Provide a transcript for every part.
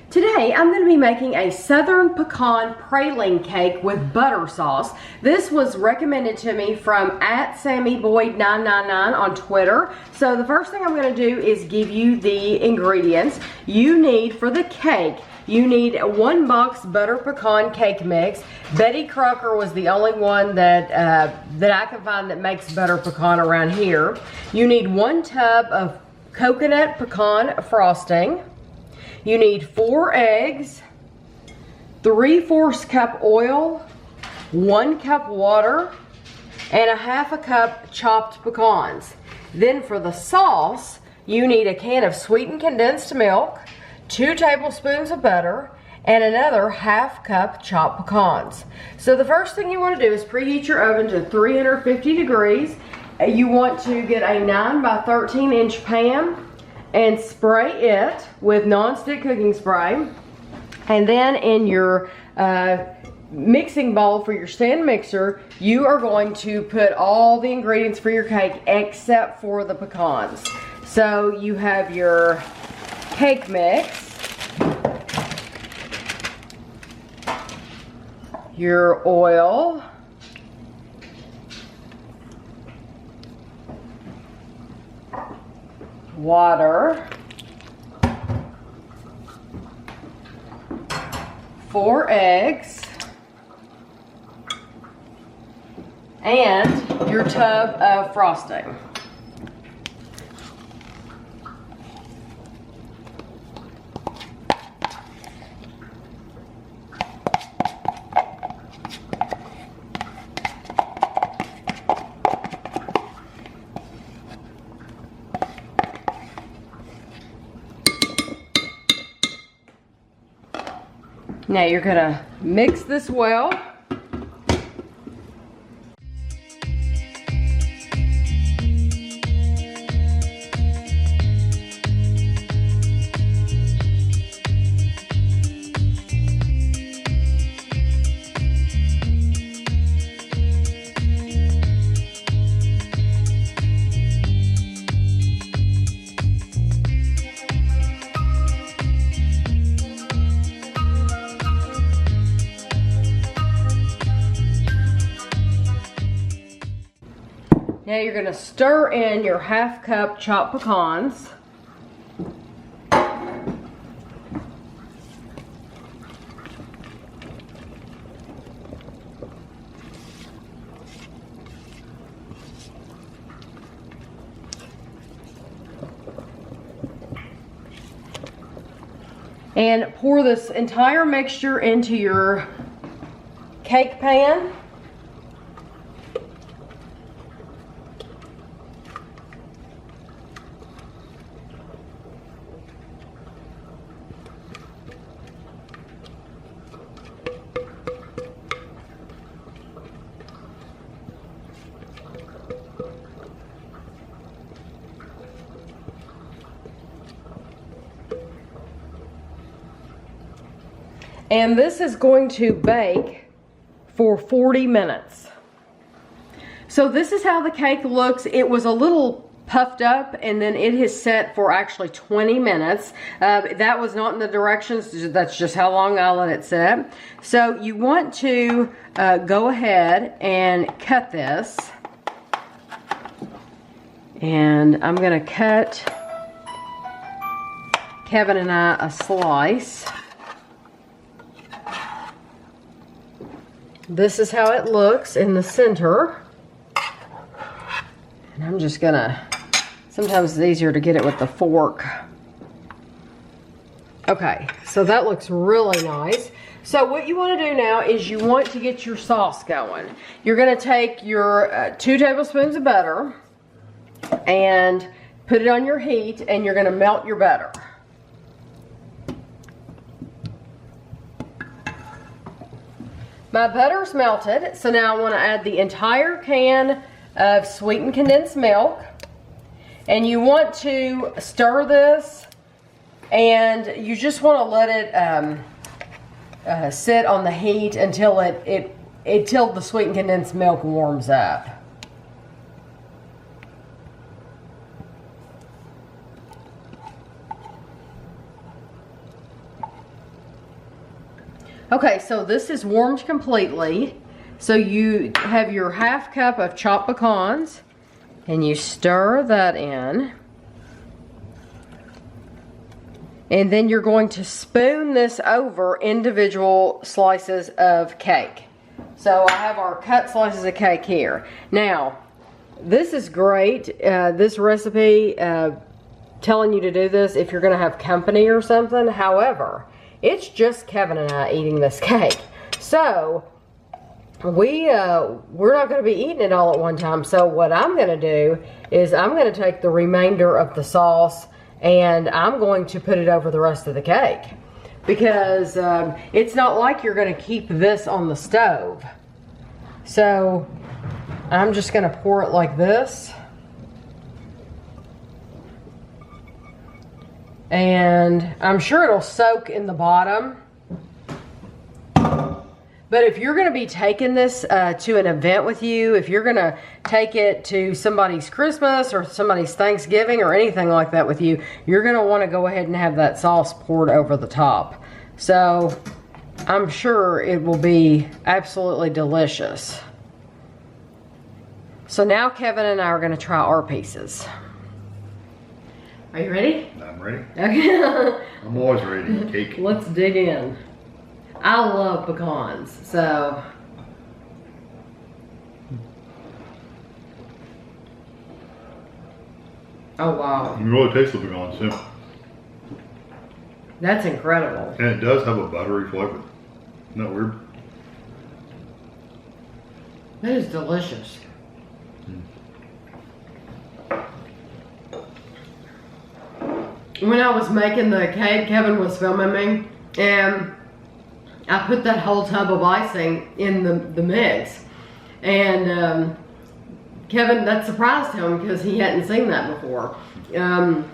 Today I'm going to be making a Southern Pecan Praline Cake with butter sauce. This was recommended to me from @SammyBoyd999 on Twitter. So the first thing I'm going to do is give you the ingredients. You need for the cake, you need 1 box butter pecan cake mix. Betty Crocker was the only one that I can find that makes butter pecan around here. You need 1 tub of coconut pecan frosting. You need 4 eggs, 3/4 cup oil, 1 cup water, and 1/2 cup chopped pecans. Then for the sauce, you need a can of sweetened condensed milk, 2 tablespoons of butter, and another 1/2 cup chopped pecans. So the first thing you want to do is preheat your oven to 350 degrees. You want to get a 9 by 13 inch pan and spray it with non-stick cooking spray. And then in your mixing bowl for your stand mixer, you are going to put all the ingredients for your cake except for the pecans. So you have your cake mix, your oil, water, 4 eggs, and your tub of frosting. Now you're gonna mix this well. Now you're going to stir in your 1/2 cup chopped pecans. And pour this entire mixture into your cake pan. And this is going to bake for 40 minutes. So this is how the cake looks. It was a little puffed up and then it has set for actually 20 minutes. That was not in the directions, that's just how long I let it set. So you want to go ahead and cut this. And I'm gonna cut Kevin and I a slice. This is how it looks in the center. And I'm just gonna, sometimes it's easier to get it with the fork. Okay, so that looks really nice. So what you want to do now is you want to get your sauce going. You're gonna take your 2 tablespoons of butter and put it on your heat, and you're gonna melt your butter. My butter's melted, so now I want to add the entire can of sweetened condensed milk. And you want to stir this, and you just want to let it sit on the heat until until the sweetened condensed milk warms up. Okay, so this is warmed completely. So you have your 1/2 cup of chopped pecans and you stir that in. And then you're going to spoon this over individual slices of cake. So I have our cut slices of cake here. Now, this is great. This recipe, telling you to do this if you're gonna have company or something. However, it's just Kevin and I eating this cake. So, we're not gonna be eating it all at one time. So what I'm gonna do is I'm gonna take the remainder of the sauce and I'm going to put it over the rest of the cake. Because it's not like you're gonna keep this on the stove. So I'm just gonna pour it like this. And I'm sure it'll soak in the bottom. But if you're gonna be taking this to an event with you, if you're gonna take it to somebody's Christmas or somebody's Thanksgiving or anything like that with you, you're gonna wanna go ahead and have that sauce poured over the top. So I'm sure it will be absolutely delicious. So now Kevin and I are gonna try our pieces. Are you ready? I'm ready. Okay. I'm always ready to eat cake. Let's dig in. I love pecans, so. Oh wow. You can really taste the pecans too. That's incredible. And it does have a buttery flavor. Isn't that weird? That is delicious. When I was making the cake, Kevin was filming me, and I put that whole tub of icing in the mix. And Kevin, that surprised him because he hadn't seen that before. And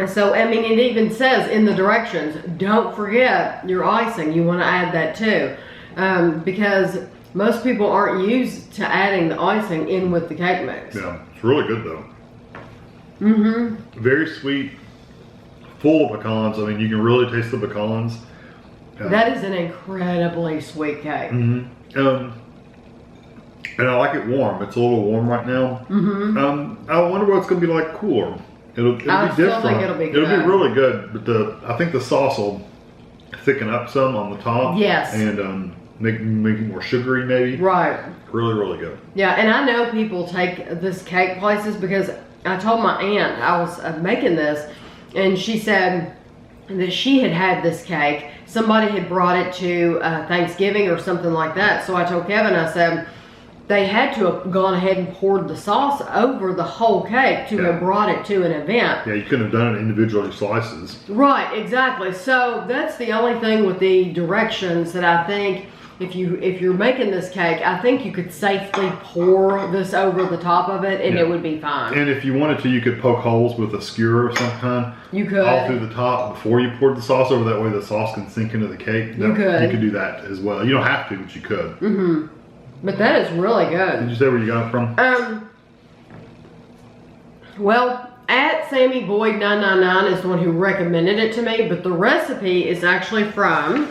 so, I mean, it even says in the directions, don't forget your icing. You want to add that too. Because most people aren't used to adding the icing in with the cake mix. Yeah, it's really good though. Mm-hmm. Very sweet, full of pecans. I mean, you can really taste the pecans. That is an incredibly sweet cake. Mm-hmm. And I like it warm. It's a little warm right now. Mm-hmm. I wonder what it's going to be like cooler. It'll be different. I think it'll be good. It'll be really good, but I think the sauce will thicken up some on the top. Yes. And make it more sugary maybe. Right. Really, really good. Yeah, and I know people take this cake places because I told my aunt I was making this, and she said that she had this cake. Somebody had brought it to Thanksgiving or something like that. So I told Kevin, I said, they had to have gone ahead and poured the sauce over the whole cake to have brought it to an event. Yeah, you couldn't have done it individually slices. Right, exactly. So that's the only thing with the directions that I think if you're making this cake, I think you could safely pour this over the top of it and it would be fine. And if you wanted to, you could poke holes with a skewer of some kind. You could. All through the top before you poured the sauce over. That way the sauce can sink into the cake. You could. You could do that as well. You don't have to, but you could. Mm-hmm. But that is really good. Did you say where you got it from? Well, at Sammy Boyd 999 is the one who recommended it to me, but the recipe is actually from,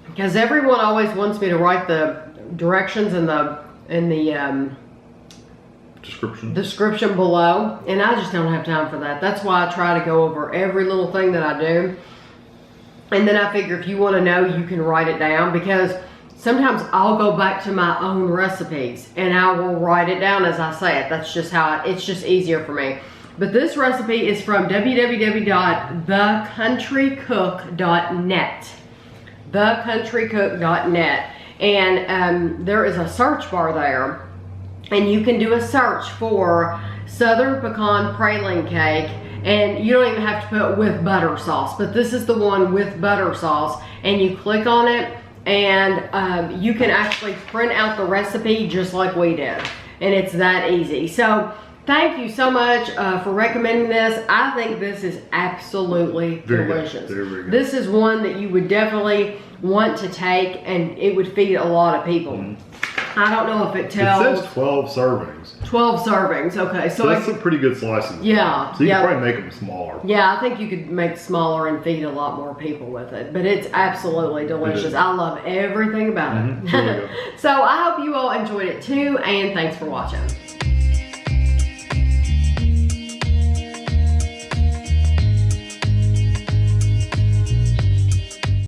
because everyone always wants me to write the directions in the description below, and I just don't have time for that. That's why I try to go over every little thing that I do. And then I figure if you want to know, you can write it down, because sometimes I'll go back to my own recipes and I will write it down as I say it. That's just how it's just easier for me. But this recipe is from www.thecountrycook.net. Thecountrycook.net. And there is a search bar there. And you can do a search for Southern Pecan Praline Cake. And you don't even have to put with butter sauce. But this is the one with butter sauce. And you click on it. And you can actually print out the recipe just like we did. And it's that easy. So thank you so much for recommending this. I think this is absolutely delicious. Very good. This is one that you would definitely want to take, and it would feed a lot of people. I don't know if it It tells. says 12 servings. 12 servings. Okay, so That's some pretty good slices. Yeah, So you yeah. can probably make them smaller. Yeah, I think you could make smaller and feed a lot more people with it. But it's absolutely delicious. I love everything about it. Really good. So I hope you all enjoyed it too, and thanks for watching.